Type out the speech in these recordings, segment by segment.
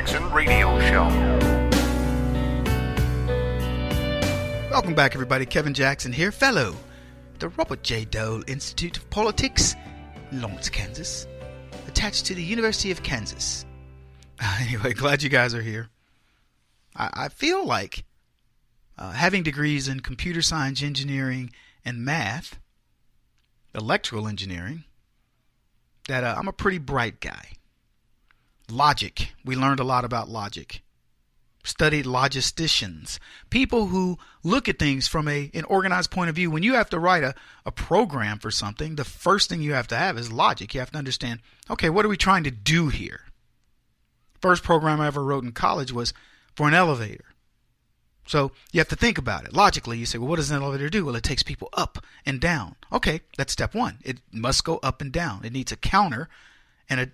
Jackson Radio Show. Welcome back, everybody. Kevin Jackson here, fellow at the Robert J. Dole Institute of Politics in Lawrence, Kansas, attached to the University of Kansas. Anyway, glad you guys are here. I feel like having degrees in computer science, engineering, and math, electrical engineering, that I'm a pretty bright guy. Logic. We learned a lot about logic. Studied logisticians, people who look at things from an organized point of view. When you have to write a program for something, the first thing you have to have is logic. You have to understand, okay, what are we trying to do here? First program I ever wrote in college was for an elevator. So you have to think about it. Logically, you say, well, what does an elevator do? Well, it takes people up and down. Okay, that's step one. It must go up and down. It needs a counter and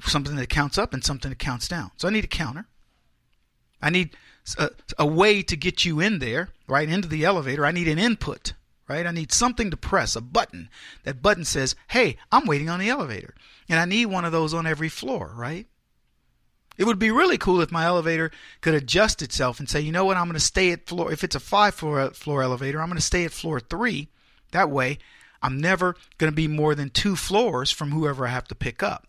something that counts up and something that counts down. So I need a counter. I need a way to get you in there, right, into the elevator. I need an input, right? I need something to press, a button. That button says, hey, I'm waiting on the elevator. And I need one of those on every floor, right? It would be really cool if my elevator could adjust itself and say, you know what, I'm going to stay at floor, if it's a 5-floor elevator, I'm going to stay at floor 3. That way, I'm never going to be more than 2 floors from whoever I have to pick up.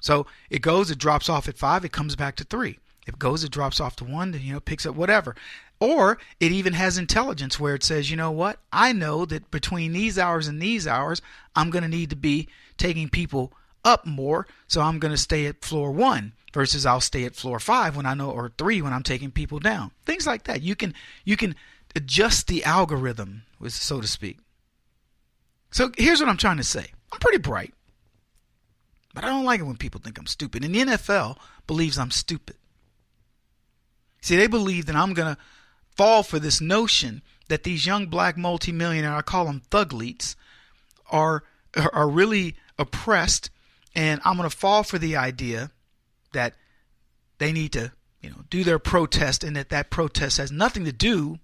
So it goes, it drops off at 5, it comes back to 3. If it goes, it drops off to 1, picks up whatever. Or it even has intelligence where it says, you know what, I know that between these hours and these hours, I'm going to need to be taking people up more, so I'm going to stay at floor 1 versus I'll stay at floor 5 when I know, or 3 when I'm taking people down. Things like that. You can adjust the algorithm, so to speak. So here's what I'm trying to say. I'm pretty bright, but I don't like it when people think I'm stupid. And the NFL believes I'm stupid. See, they believe that I'm going to fall for this notion that these young black multimillionaires, I call them thuglites, are really oppressed, and I'm going to fall for the idea that they need to, do their protest, and that protest has nothing to do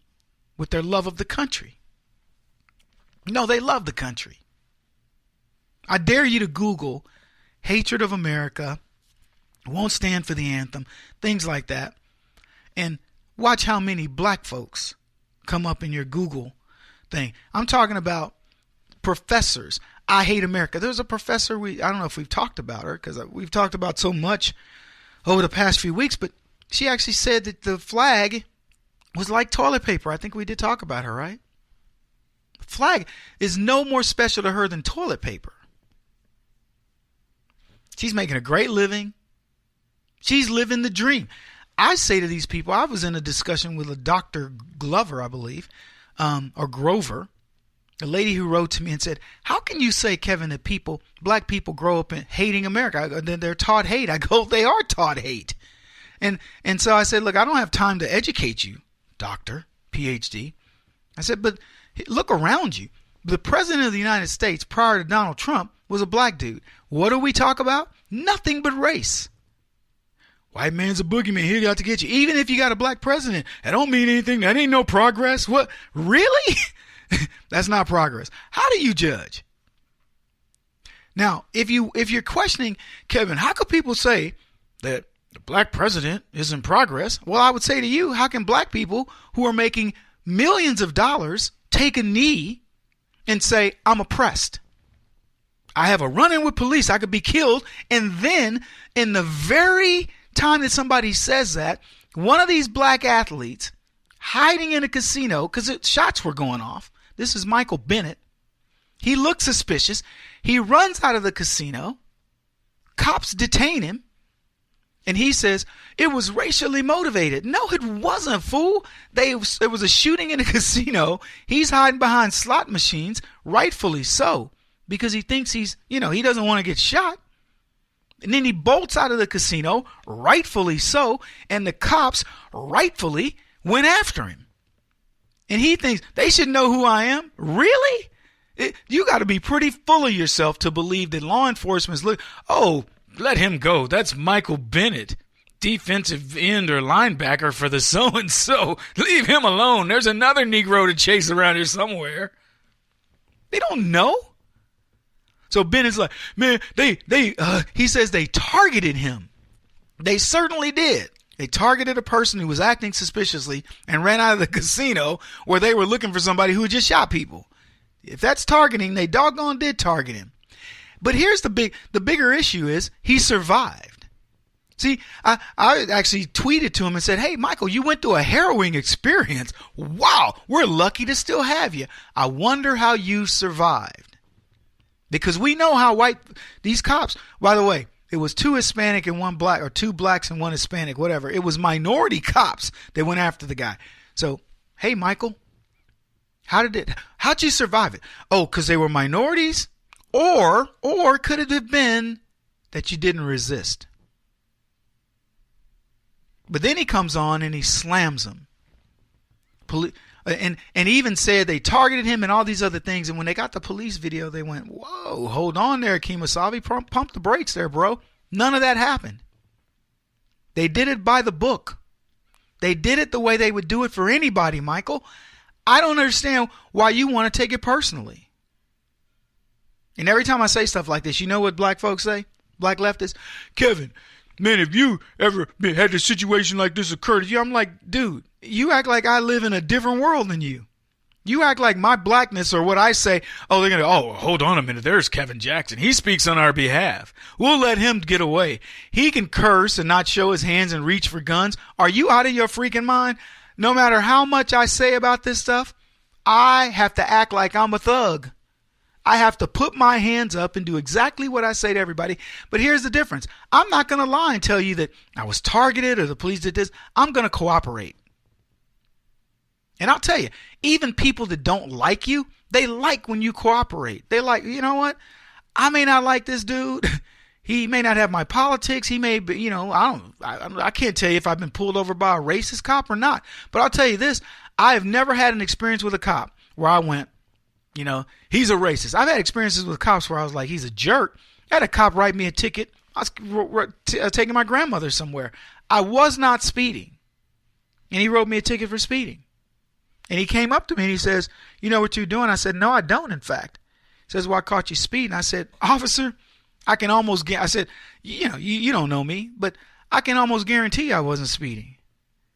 with their love of the country. No, they love the country. I dare you to Google hatred of America, won't stand for the anthem, things like that. And watch how many black folks come up in your Google thing. I'm talking about professors. I hate America. There's a professor, I don't know if we've talked about her because we've talked about so much over the past few weeks, but she actually said that the flag was like toilet paper. I think we did talk about her, right? The flag is no more special to her than toilet paper. She's making a great living. She's living the dream. I say to these people, I was in a discussion with a Dr. Glover, I believe, or Grover, a lady who wrote to me and said, how can you say, Kevin, that black people grow up hating America? They're taught hate. I go, they are taught hate. And so I said, look, I don't have time to educate you, doctor, PhD. I said, but look around you. The president of the United States prior to Donald Trump was a black dude. What do we talk about? Nothing but race. White man's a boogeyman. He got to get you. Even if you got a black president, that don't mean anything. That ain't no progress. What? Really? That's not progress. How do you judge? Now, if you're questioning, Kevin, how could people say that the black president is in progress? Well, I would say to you, how can black people who are making millions of dollars take a knee and say, I'm oppressed? I have a run-in with police. I could be killed. And then in the very time that somebody says that, one of these black athletes hiding in a casino because shots were going off. This is Michael Bennett. He looked suspicious. He runs out of the casino. Cops detain him. And he says, it was racially motivated. No, it wasn't, fool. There was a shooting in a casino. He's hiding behind slot machines, rightfully so, because he thinks he doesn't want to get shot. And then he bolts out of the casino, rightfully so, and the cops rightfully went after him. And he thinks they should know who I am. Really? You got to be pretty full of yourself to believe that law enforcement's let him go. That's Michael Bennett, defensive end or linebacker for the so-and-so. Leave him alone. There's another Negro to chase around here somewhere. They don't know. So Bennett's like, man, he says they targeted him. They certainly did. They targeted a person who was acting suspiciously and ran out of the casino where they were looking for somebody who had just shot people. If that's targeting, they doggone did target him. But here's the bigger issue is he survived. See, I actually tweeted to him and said, hey, Michael, you went through a harrowing experience. Wow, we're lucky to still have you. I wonder how you survived. Because we know how these cops, by the way, it was 2 Hispanic and 1 black, or 2 blacks and 1 Hispanic, whatever. It was minority cops that went after the guy. So, hey, Michael, how'd you survive it? Oh, because they were minorities? Or could it have been that you didn't resist? But then he comes on and he slams them. And even said they targeted him and all these other things. And when they got the police video, they went, whoa, hold on there, Kemosabe. Pump the brakes there, bro. None of that happened. They did it by the book. They did it the way they would do it for anybody, Michael. I don't understand why you want to take it personally. And every time I say stuff like this, you know what black folks say? Black leftists? Kevin, man, if you ever had a situation like this occur to you, I'm like, dude, you act like I live in a different world than you. You act like my blackness or what I say, they're going to, hold on a minute, there's Kevin Jackson. He speaks on our behalf. We'll let him get away. He can curse and not show his hands and reach for guns. Are you out of your freaking mind? No matter how much I say about this stuff, I have to act like I'm a thug. I have to put my hands up and do exactly what I say to everybody. But here's the difference. I'm not going to lie and tell you that I was targeted or the police did this. I'm going to cooperate. And I'll tell you, even people that don't like you, they like when you cooperate. They like, you know what? I may not like this dude. He may not have my politics. He may be, I can't tell you if I've been pulled over by a racist cop or not. But I'll tell you this. I have never had an experience with a cop where I went, he's a racist. I've had experiences with cops where I was like, he's a jerk. I had a cop write me a ticket. I was taking my grandmother somewhere. I was not speeding. And he wrote me a ticket for speeding. And he came up to me and he says, you know what you're doing? I said, no, I don't, in fact. He says, well, I caught you speeding. I said, officer, I can almost I said, you don't know me, but I can almost guarantee I wasn't speeding.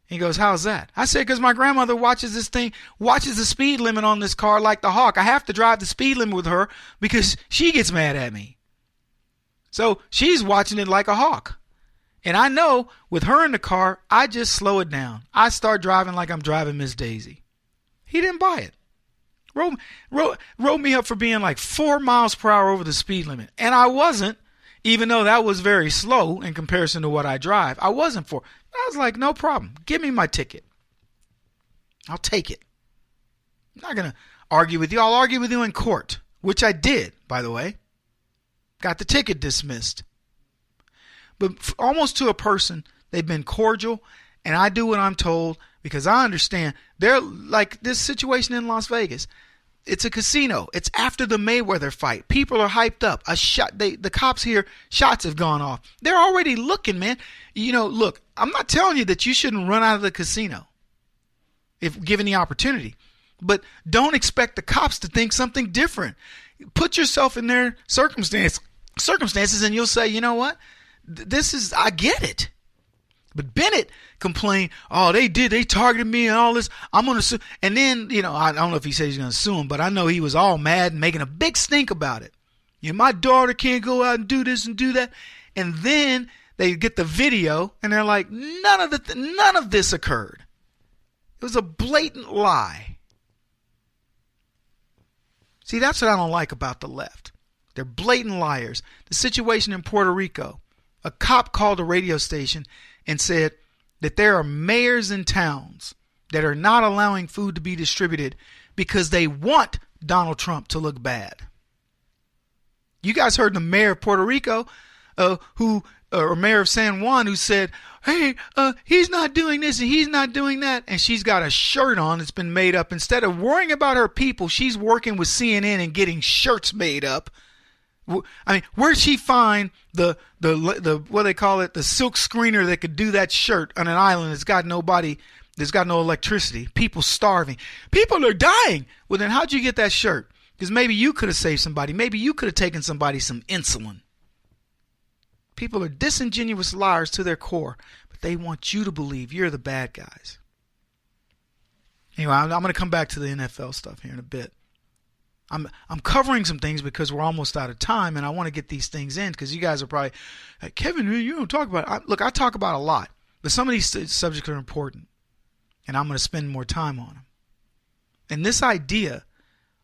He goes, how's that? I said, because my grandmother watches the speed limit on this car like the hawk. I have to drive the speed limit with her because she gets mad at me. So she's watching it like a hawk. And I know with her in the car, I just slow it down. I start driving like I'm driving Miss Daisy. He didn't buy it. Wrote me up for being like 4 miles per hour over the speed limit. And I wasn't, even though that was very slow in comparison to what I drive. I wasn't for. I was like, no problem. Give me my ticket. I'll take it. I'm not going to argue with you. I'll argue with you in court, which I did, by the way. Got the ticket dismissed. But almost to a person, they've been cordial, and I do what I'm told because I understand. They're like this situation in Las Vegas. It's a casino. It's after the Mayweather fight. People are hyped up. The cops here, shots have gone off. They're already looking, man. Look, I'm not telling you that you shouldn't run out of the casino if given the opportunity. But don't expect the cops to think something different. Put yourself in their circumstances and you'll say, you know what? I get it. But Bennett complained, they targeted me and all this. I'm going to sue. And then, I don't know if he said he's going to sue him, but I know he was all mad and making a big stink about it. My daughter can't go out and do this and do that. And then they get the video and they're like, none of this occurred. It was a blatant lie. See, that's what I don't like about the left. They're blatant liars. The situation in Puerto Rico, a cop called a radio station and said that there are mayors in towns that are not allowing food to be distributed because they want Donald Trump to look bad. You guys heard the mayor of Puerto Rico, or mayor of San Juan, who said, hey, he's not doing this and he's not doing that. And she's got a shirt on that's been made up. Instead of worrying about her people, she's working with CNN and getting shirts made up. I mean, where'd she find the what they call it, the silk screener that could do that shirt on an island that's got no electricity, people starving, people are dying? Well, then how'd you get that shirt? Because maybe you could have saved somebody. Maybe you could have taken somebody some insulin. People are disingenuous liars to their core, but they want you to believe you're the bad guys. Anyway, I'm going to come back to the NFL stuff here in a bit. I'm covering some things because we're almost out of time, and I want to get these things in because you guys are probably, hey, Kevin, you don't talk about it. Look, I talk about a lot, but some of these subjects are important, and I'm going to spend more time on them. And this idea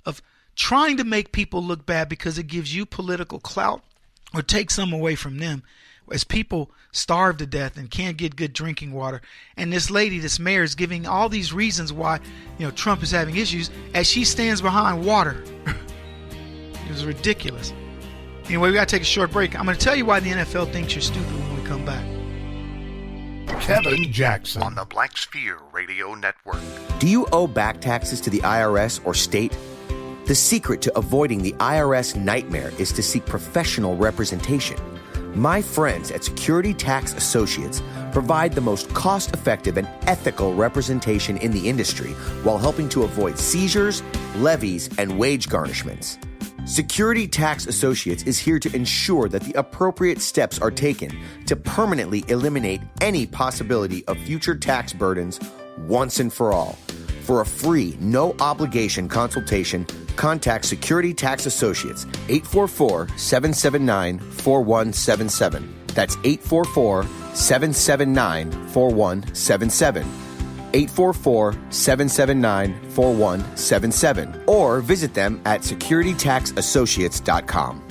of trying to make people look bad because it gives you political clout or takes some away from them, as people starve to death and can't get good drinking water. And this lady, this mayor, is giving all these reasons why, Trump is having issues as she stands behind water. It was ridiculous. Anyway, we got to take a short break. I'm going to tell you why the NFL thinks you're stupid when we come back. Kevin Jackson on the Black Sphere Radio Network. Do you owe back taxes to the IRS or state? The secret to avoiding the IRS nightmare is to seek professional representation. My friends at Security Tax Associates provide the most cost-effective and ethical representation in the industry while helping to avoid seizures, levies, and wage garnishments. Security Tax Associates is here to ensure that the appropriate steps are taken to permanently eliminate any possibility of future tax burdens once and for all. For a free, no-obligation consultation, contact Security Tax Associates, 844-779-4177. That's 844-779-4177. 844-779-4177. Or visit them at securitytaxassociates.com.